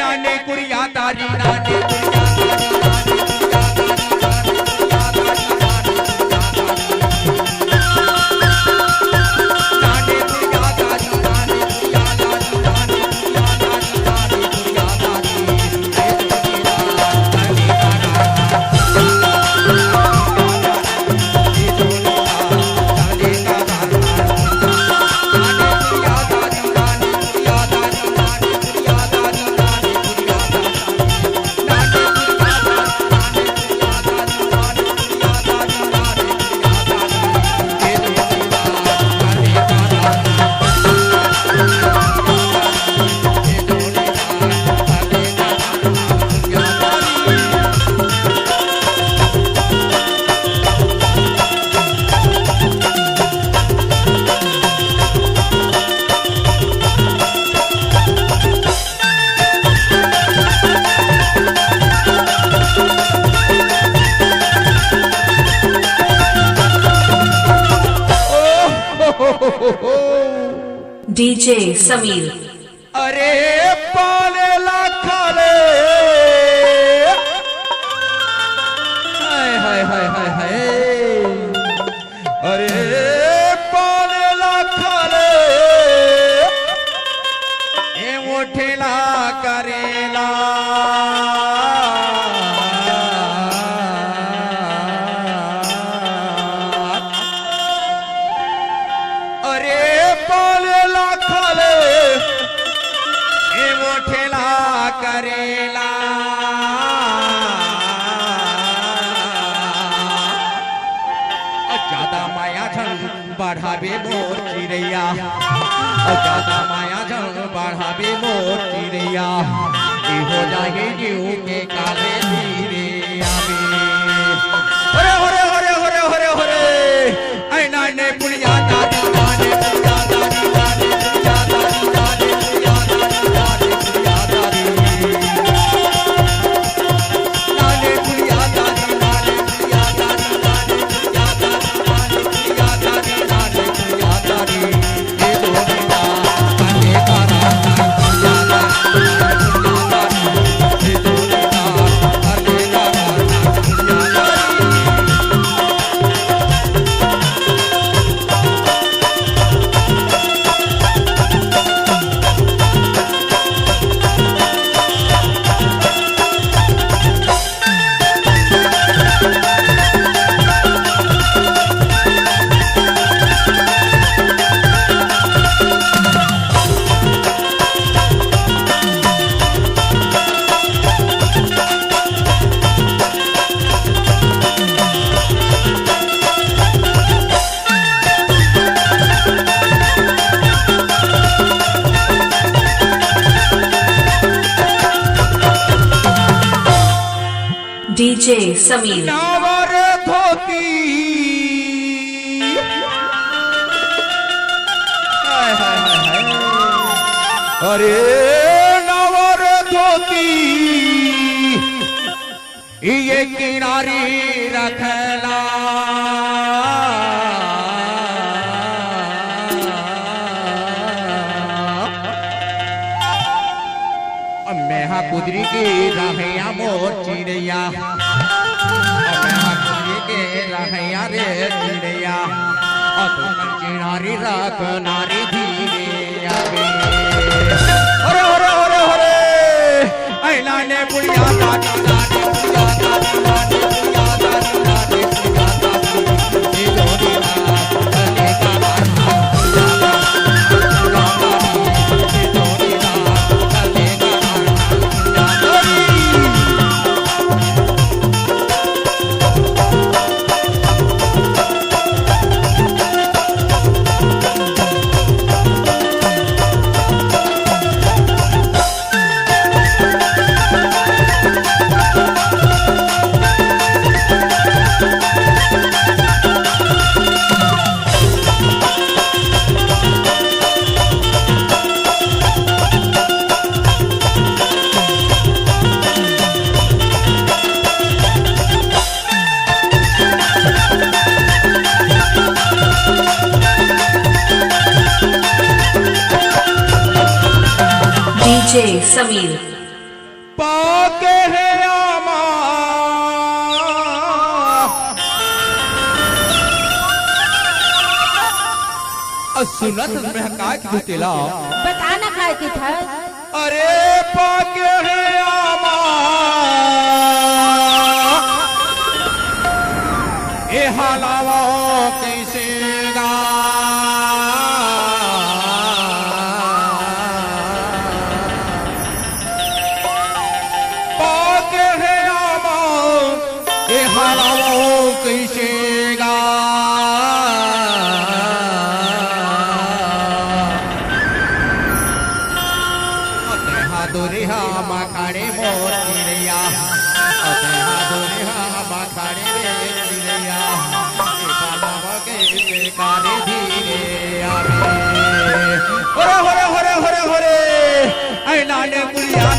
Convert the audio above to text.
नाने कुड़िया तारी नाने कुड़िया DJ Samir। अरे पाले लाखाले हाय हाय हाय हाय हाय अरे पाले लाखाले ए मोठेला करेला करेला ज्यादा माया झल बढ़ावे मोर चिड़ैया ज्यादा माया झल बढ़ावे मोर चिड़ैया हो जाए जीव के काले धीरे आवे हरे हरे हरे हरे हरे हरे ऐ नाने पुड़िया दादी नाने पुड़िया दादी नाने पुड़िया दादी नाने पुड़िया दादी नाने पुड़िया दादी नाने पुड़िया दादी नाने पुड़िया दादी नाने पुड़िया दादी नाने पुड़िया दादी नाने पुड़िया दादी ये दोनों का काने का रास्ता पुड़िया दादी पुड़िया दादी ये दोनों का काने का रास्ता पुड़िया दादी DJ Samir। नावर धोती हाय हाय हाय हाय अरे नावर धोती ये किनारी रखला मेहा कुदरी की रहैया मोर चिड़ैया मेहा कुदरी के रहैया रे चिड़ैया चिनारी रख नारी धीरे आवे हरे हरे हरे हरे ऐ नाने पुड़िया दादी नाने पुड़िया दादी नाने पुड़िया दादी नाने पुड़िया दादी ये जोड़ी ना कने का रास्ता पुड़िया दादी ये जोड़ी ना कने का रास्ता DJ Samir। पाके है आमा सुनत में का की तेला बताना काय की था अरे पाके है आमा ए हालावा कैसे गा पाके है आमा ए हालावा कैसे गा दुरिहा माखाड़े मोर चिड़ैया दुरिहा माखाड़े रे चिड़ैया कारे धीरे आवे होरे होरे होरे होरे होरे ऐ लाले कुलिया